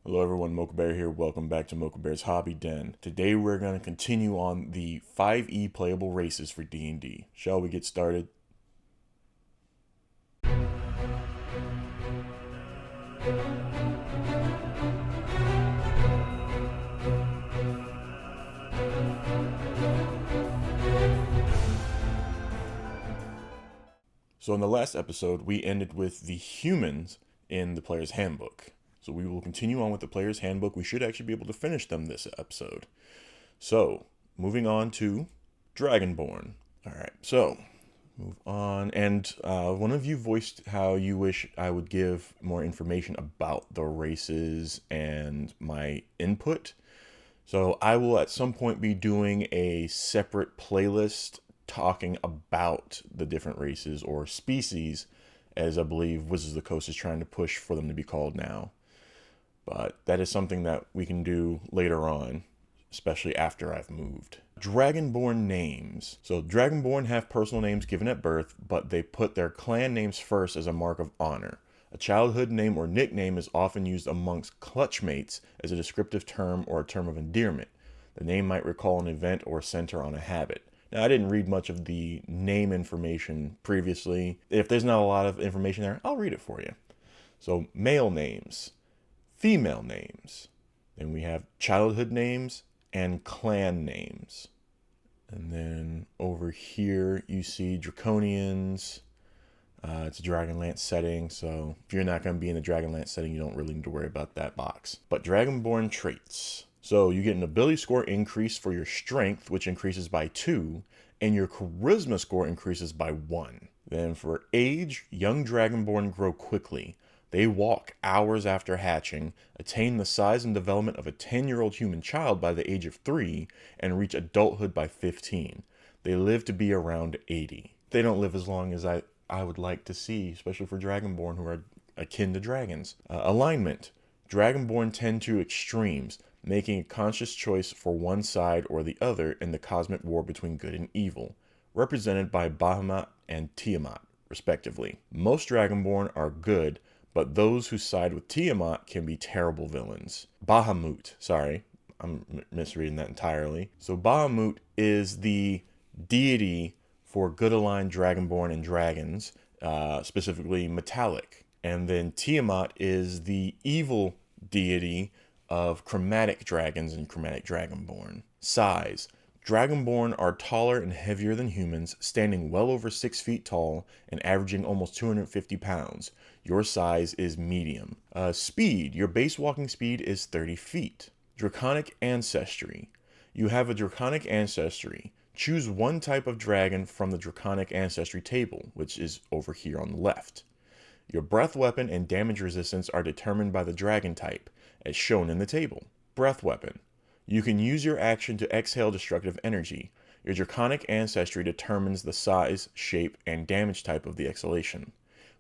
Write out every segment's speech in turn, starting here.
Hello everyone, Mocha Bear here. Welcome back to Mocha Bear's Hobby Den. Today we're going to continue on the 5e playable races for D&D. Shall we get started? So in the last episode, we ended with the humans in the player's handbook. So we will continue on with the player's handbook. We should actually be able to finish them this episode. So, moving on to Dragonborn. Alright, so, move on. And one of you voiced how you wish I would give more information about the races and my input. So I will at some point be doing a separate playlist talking about the different races or species, as I believe Wizards of the Coast is trying to push for them to be called now. But that is something that we can do later on, especially after I've moved. Dragonborn names. So Dragonborn have personal names given at birth, but they put their clan names first as a mark of honor. A childhood name or nickname is often used amongst clutchmates as a descriptive term or a term of endearment. The name might recall an event or center on a habit. Now, I didn't read much of the name information previously. If there's not a lot of information there, I'll read it for you. So male names. Female names. Then we have childhood names and clan names. And then over here you see Draconians. It's a Dragonlance setting, so if you're not going to be in the Dragonlance setting, you don't really need to worry about that box. But Dragonborn traits. So you get an ability score increase for your strength, which increases by 2, and your charisma score increases by 1. Then for age, young Dragonborn grow quickly. They walk hours after hatching, attain the size and development of a 10-year-old human child by the age of 3, and reach adulthood by 15. They live to be around 80. They don't live as long as I would like to see, especially for Dragonborn who are akin to dragons. Alignment. Dragonborn tend to extremes, making a conscious choice for one side or the other in the cosmic war between good and evil, represented by Bahamut and Tiamat, respectively. Most Dragonborn are good, but those who side with Tiamat can be terrible villains. Bahamut, sorry, I'm misreading that entirely. So Bahamut is the deity for good aligned Dragonborn and dragons, specifically metallic. And then Tiamat is the evil deity of chromatic dragons and chromatic Dragonborn. Size. Dragonborn are taller and heavier than humans, standing well over 6 feet tall and averaging almost 250 pounds. Your size is medium. Speed. Your base walking speed is 30 feet. Draconic ancestry. You have a draconic ancestry. Choose one type of dragon from the draconic ancestry table, which is over here on the left. Your breath weapon and damage resistance are determined by the dragon type, as shown in the table. Breath weapon. You can use your action to exhale destructive energy. Your draconic ancestry determines the size, shape, and damage type of the exhalation.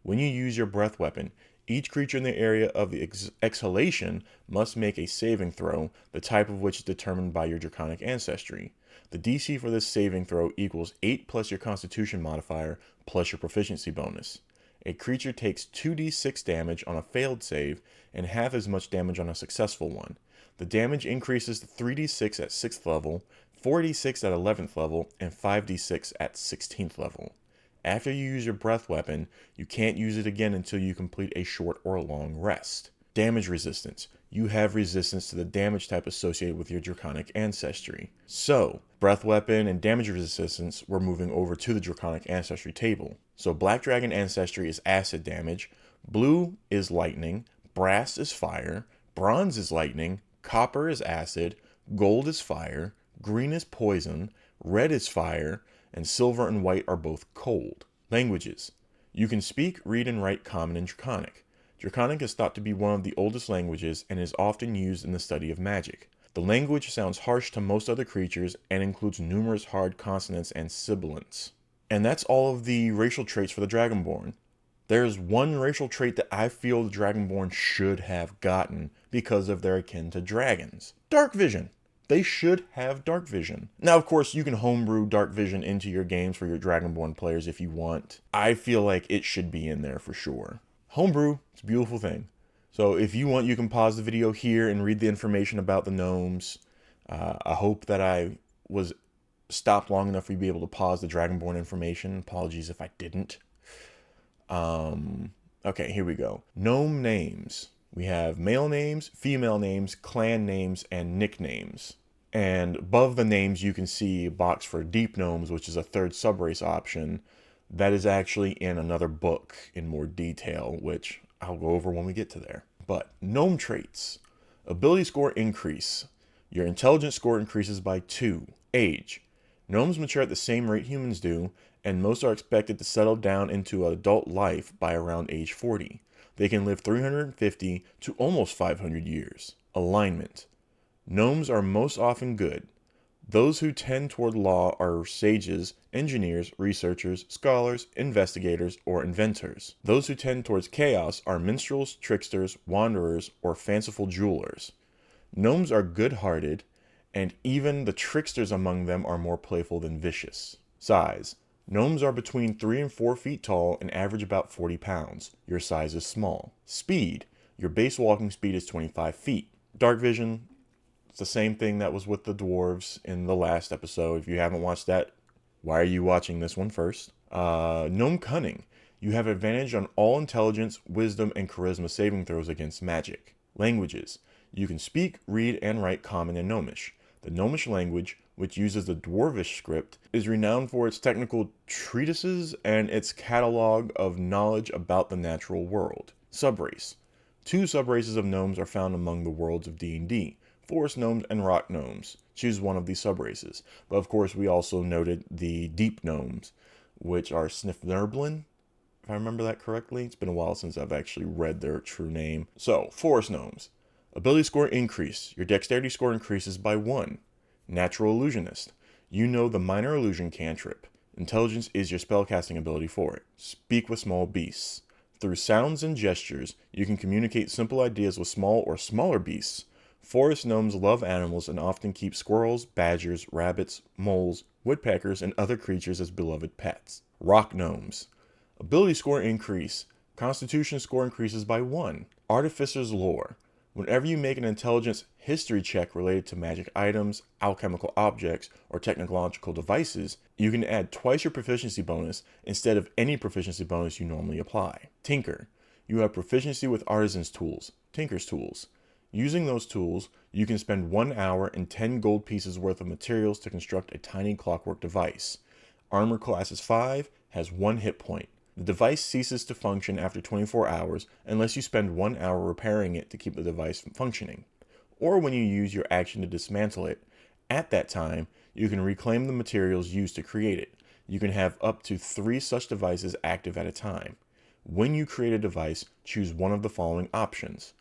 When you use your breath weapon, each creature in the area of the exhalation must make a saving throw, the type of which is determined by your draconic ancestry. The DC for this saving throw equals 8 plus your constitution modifier plus your proficiency bonus. A creature takes 2d6 damage on a failed save and half as much damage on a successful one. The damage increases to 3d6 at 6th level, 4d6 at 11th level, and 5d6 at 16th level. After you use your breath weapon, you can't use it again until you complete a short or long rest. Damage resistance. You have resistance to the damage type associated with your draconic ancestry. So, breath weapon and damage resistance, we're moving over to the draconic ancestry table. So black dragon ancestry is acid damage, blue is lightning, brass is fire, bronze is lightning, copper is acid, gold is fire, green is poison, red is fire, and silver and white are both cold. Languages. You can speak, read, and write Common and Draconic. Draconic is thought to be one of the oldest languages and is often used in the study of magic. The language sounds harsh to most other creatures and includes numerous hard consonants and sibilants. And that's all of the racial traits for the Dragonborn. There's one racial trait that I feel the Dragonborn should have gotten because of their akin to dragons. Dark vision. They should have dark vision. Now, of course, you can homebrew dark vision into your games for your Dragonborn players if you want. I feel like it should be in there for sure. Homebrew, it's a beautiful thing. So if you want, you can pause the video here and read the information about the gnomes. I hope that I was stopped long enough for you to be able to pause the Dragonborn information. Apologies if I didn't. Okay, here we go. Gnome names. We have male names, female names, clan names, and nicknames. And above the names, you can see a box for deep gnomes, which is a third subrace option. That is actually in another book in more detail, which I'll go over when we get to there. But gnome traits. Ability score increase. Your intelligence score increases by 2. Age. Gnomes mature at the same rate humans do, and most are expected to settle down into adult life by around age 40. They can live 350 to almost 500 years. Alignment. Gnomes are most often good. Those who tend toward law are sages, engineers, researchers, scholars, investigators, or inventors. Those who tend towards chaos are minstrels, tricksters, wanderers, or fanciful jewelers. Gnomes are good-hearted, and even the tricksters among them are more playful than vicious. Size. Gnomes are between 3 and 4 feet tall and average about 40 pounds. Your size is small. Speed. Your base walking speed is 25 feet. Dark vision. It's the same thing that was with the dwarves in the last episode. If you haven't watched that, why are you watching this one first? Gnome cunning. You have advantage on all intelligence, wisdom, and charisma saving throws against magic. Languages. You can speak, read, and write Common and Gnomish. The Gnomish language, which uses the Dwarvish script, is renowned for its technical treatises and its catalog of knowledge about the natural world. Subrace. 2 subraces of gnomes are found among the worlds of D&D. Forest gnomes and rock gnomes. Choose one of these subraces. But of course, we also noted the deep gnomes, which are Snifnerblin, if I remember that correctly. It's been a while since I've actually read their true name. So, forest gnomes. Ability score increase. Your dexterity score increases by 1. Natural illusionist. You know the minor illusion cantrip. Intelligence is your spellcasting ability for it. Speak with small beasts. Through sounds and gestures, you can communicate simple ideas with small or smaller beasts. Forest gnomes love animals and often keep squirrels, badgers, rabbits, moles, woodpeckers, and other creatures as beloved pets. Rock gnomes. Ability score increase. Constitution score increases by 1. Artificer's lore. Whenever you make an intelligence history check related to magic items, alchemical objects, or technological devices, you can add twice your proficiency bonus instead of any proficiency bonus you normally apply. Tinker. You have proficiency with artisan's tools, tinker's tools. Using those tools, you can spend 1 hour and 10 gold pieces worth of materials to construct a tiny clockwork device. Armor class is 5, has 1 hit point. The device ceases to function after 24 hours unless you spend 1 hour repairing it to keep the device functioning, or when you use your action to dismantle it. At that time, you can reclaim the materials used to create it. You can have up to 3 such devices active at a time. When you create a device, choose one of the following options.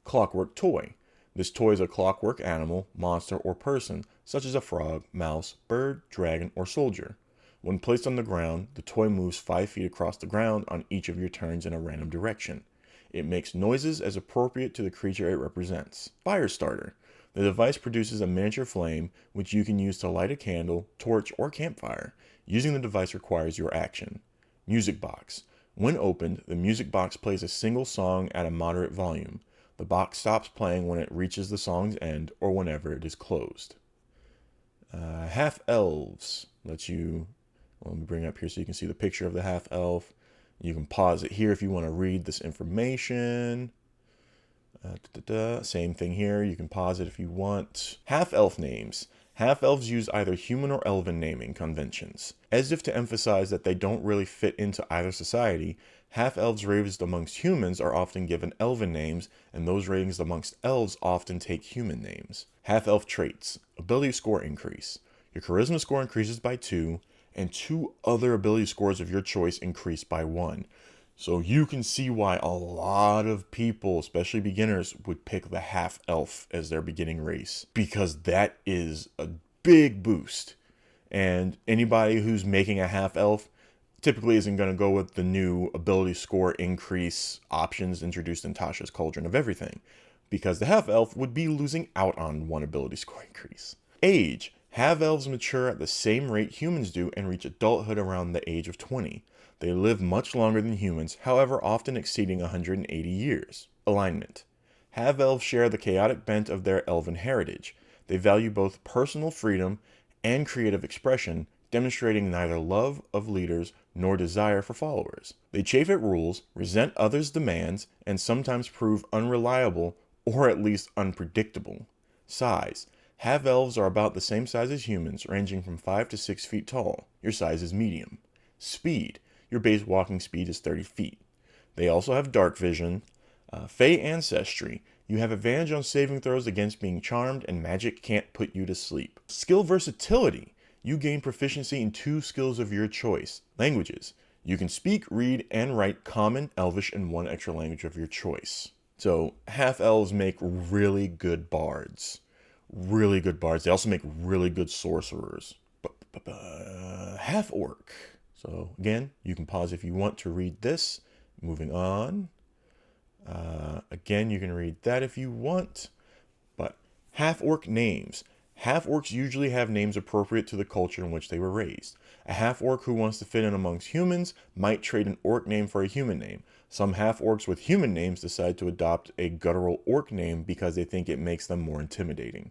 Clockwork toy. This toy is a clockwork animal, monster, or person, such as a frog, mouse, bird, dragon, or soldier. When placed on the ground, the toy moves 5 feet across the ground on each of your turns in a random direction. It makes noises as appropriate to the creature it represents. Fire starter. The device produces a miniature flame, which you can use to light a candle, torch, or campfire. Using the device requires your action. Music box. When opened, the music box plays a single song at a moderate volume. The box stops playing when it reaches the song's end or whenever it is closed. Half-elves. Let me bring it up here so you can see the picture of the half-elf. You can pause it here if you want to read this information. Same thing here. You can pause it if you want. Half-elf names. Half-elves use either human or elven naming conventions. As if to emphasize that they don't really fit into either society, half-elves raised amongst humans are often given elven names, and those raised amongst elves often take human names. Half-elf traits. Ability score increase. Your charisma score increases by 2, and 2 other ability scores of your choice increase by 1. So you can see why a lot of people, especially beginners, would pick the half-elf as their beginning race, because that is a big boost. And anybody who's making a half-elf typically isn't going to go with the new ability score increase options introduced in Tasha's Cauldron of Everything, because the half-elf would be losing out on 1 ability score increase. Age. Half-elves mature at the same rate humans do and reach adulthood around the age of 20. They live much longer than humans, however often exceeding 180 years. Alignment. Half-elves share the chaotic bent of their elven heritage. They value both personal freedom and creative expression, demonstrating neither love of leaders nor desire for followers. They chafe at rules, resent others' demands, and sometimes prove unreliable or at least unpredictable. Size. Half-elves are about the same size as humans, ranging from 5 to 6 feet tall. Your size is medium. Speed. Your base walking speed is 30 feet. They also have dark vision. Fey ancestry. You have advantage on saving throws against being charmed, and magic can't put you to sleep. Skill versatility. You gain proficiency in 2 skills of your choice. Languages. You can speak, read, and write Common, Elvish, and 1 extra language of your choice. So, half-elves make really good bards. Really good bards. They also make really good sorcerers. Half-orc. So, again, you can pause if you want to read this. Moving on. Again, you can read that if you want. But half-orc names. Half-orcs usually have names appropriate to the culture in which they were raised. A half-orc who wants to fit in amongst humans might trade an orc name for a human name. Some half-orcs with human names decide to adopt a guttural orc name because they think it makes them more intimidating.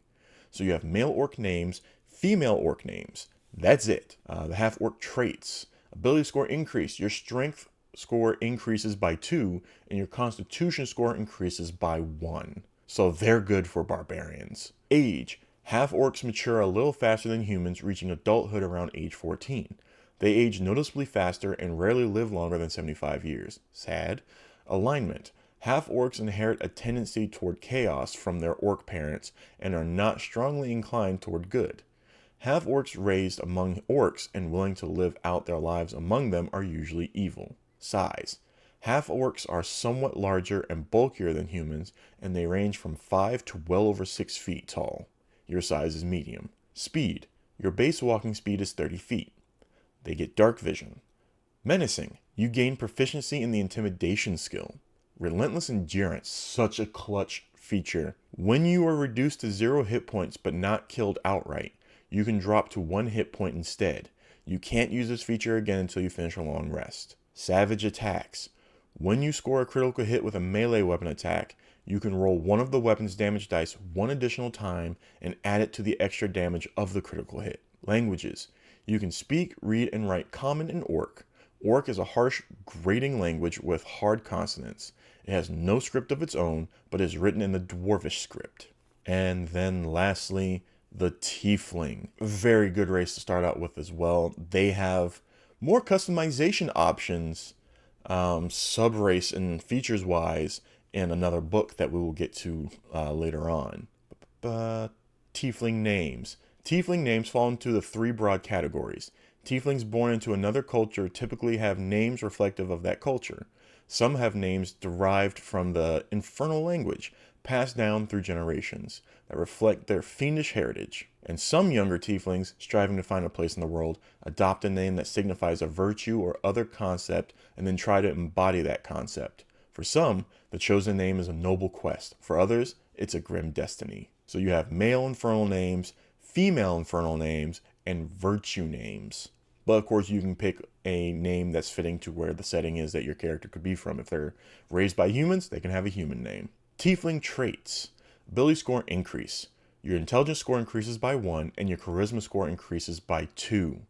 So you have male orc names, female orc names. That's it. The half-orc traits. Ability score increase. Your strength score increases by 2, and your constitution score increases by 1. So they're good for barbarians. Age. Half-orcs mature a little faster than humans, reaching adulthood around age 14. They age noticeably faster and rarely live longer than 75 years. Sad. Alignment. Half-orcs inherit a tendency toward chaos from their orc parents and are not strongly inclined toward good. Half-orcs raised among orcs and willing to live out their lives among them are usually evil. Size. Half-orcs are somewhat larger and bulkier than humans, and they range from 5 to well over 6 feet tall. Your size is medium. Speed. Your base walking speed is 30 feet. They get dark vision. Menacing. You gain proficiency in the intimidation skill. Relentless endurance. Such a clutch feature. When you are reduced to 0 hit points but not killed outright, you can drop to 1 hit point instead. You can't use this feature again until you finish a long rest. Savage attacks. When you score a critical hit with a melee weapon attack, you can roll one of the weapon's damage dice 1 additional time and add it to the extra damage of the critical hit. Languages. You can speak, read, and write Common and Orc. Orc is a harsh, grating language with hard consonants. It has no script of its own, but is written in the Dwarvish script. And then lastly, the Tiefling. A very good race to start out with as well. They have more customization options, sub-race and features-wise, in another book that we will get to later on. Tiefling names. Tiefling names fall into the 3 broad categories. Tieflings born into another culture typically have names reflective of that culture. Some have names derived from the infernal language, passed down through generations, that reflect their fiendish heritage. And some younger tieflings, striving to find a place in the world, adopt a name that signifies a virtue or other concept and then try to embody that concept. For some, the chosen name is a noble quest. For others, it's a grim destiny. So you have male infernal names, female infernal names, and virtue names. But of course, you can pick a name that's fitting to where the setting is that your character could be from. If they're raised by humans, they can have a human name. Tiefling traits. Ability score increase. Your intelligence score increases by 1, and your charisma score increases by 2.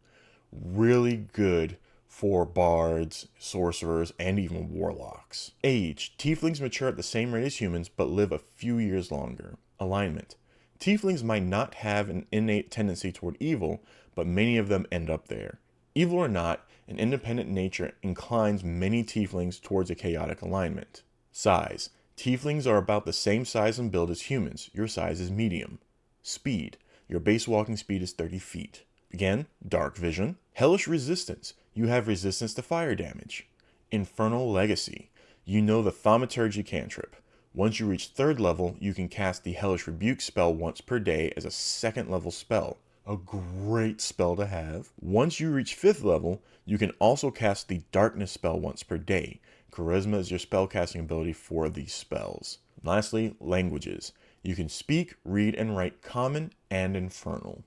Really good for bards, sorcerers, and even warlocks. Age. Tieflings mature at the same rate as humans, but live a few years longer. Alignment. Tieflings might not have an innate tendency toward evil, but many of them end up there. Evil or not, an independent nature inclines many tieflings towards a chaotic alignment. Size. Tieflings are about the same size and build as humans. Your size is medium. Speed. Your base walking speed is 30 feet. Again, dark vision. Hellish resistance. You have resistance to fire damage. Infernal legacy. You know the thaumaturgy cantrip. Once you reach 3rd level, you can cast the Hellish Rebuke spell once per day as a 2nd level spell. A great spell to have. Once you reach 5th level, you can also cast the Darkness spell once per day. Charisma is your spellcasting ability for these spells. Lastly, languages. You can speak, read, and write Common and Infernal.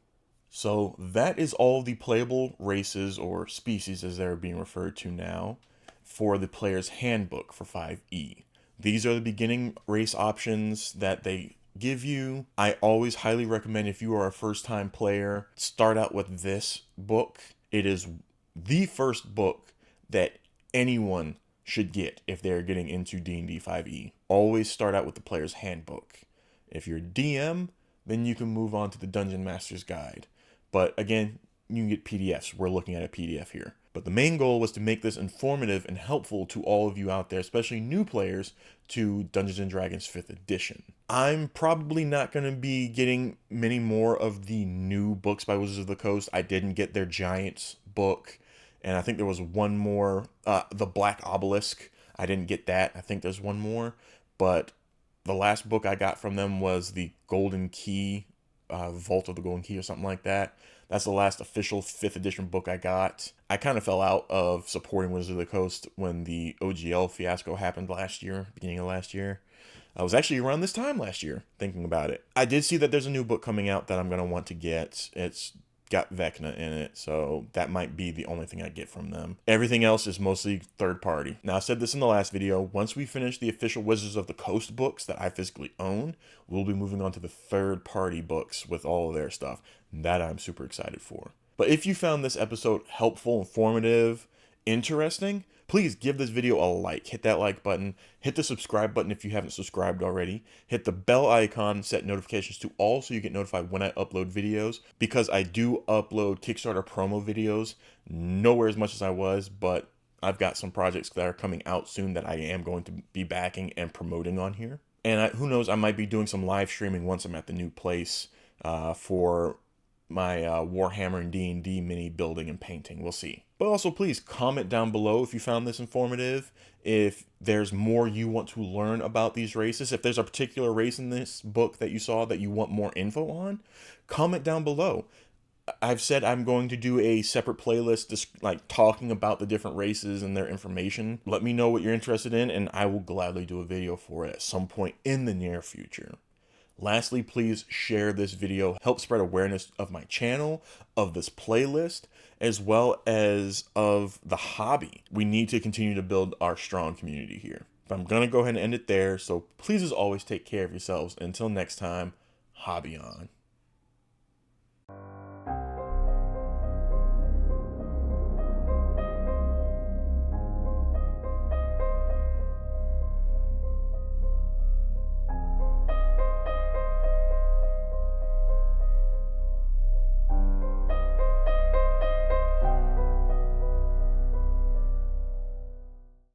So that is all the playable races or species as they're being referred to now for the player's handbook for 5e. These are the beginning race options that they give you. I always highly recommend, if you are a first-time player, start out with this book. It is the first book that anyone should get if they're getting into D&D 5e. Always start out with the Player's Handbook. If you're DM, then you can move on to the Dungeon Master's Guide. But again, you can get PDFs. We're looking at a PDF here. But the main goal was to make this informative and helpful to all of you out there, especially new players, to Dungeons & Dragons 5th edition. I'm probably not going to be getting many more of the new books by Wizards of the Coast. I didn't get their Giants book, and I think there was one more, the Black Obelisk. I didn't get that. I think there's one more, but the last book I got from them was the Golden Key, Vault of the Golden Key or something like that. That's the last official 5th edition book I got. I kind of fell out of supporting Wizards of the Coast when the OGL fiasco happened last year, beginning of last year. I was actually around this time last year thinking about it. I did see that there's a new book coming out that I'm going to want to get. It's got Vecna in it, so that might be the only thing I get from them. Everything else is mostly third party. Now, I said this in the last video, once we finish the official Wizards of the Coast books that I physically own, we'll be moving on to the third party books with all of their stuff. That I'm super excited for. But if you found this episode helpful, informative, interesting, please give this video a like. Hit that like button. Hit the subscribe button if you haven't subscribed already. Hit the bell icon, set notifications to all so you get notified when I upload videos. Because I do upload Kickstarter promo videos, nowhere as much as I was, but I've got some projects that are coming out soon that I am going to be backing and promoting on here. And who knows, I might be doing some live streaming once I'm at the new place for my Warhammer and D&D mini building and painting. We'll see. But also, please comment down below if you found this informative, if there's more you want to learn about these races, if there's a particular race in this book that you saw that you want more info on, comment down below. I've said I'm going to do a separate playlist just like talking about the different races and their information. Let me know what you're interested in, and I will gladly do a video for it at some point in the near future. Lastly, please share this video, help spread awareness of my channel, of this playlist, as well as of the hobby. We need to continue to build our strong community here. But I'm going to go ahead and end it there, so please, as always, take care of yourselves. Until next time, hobby on.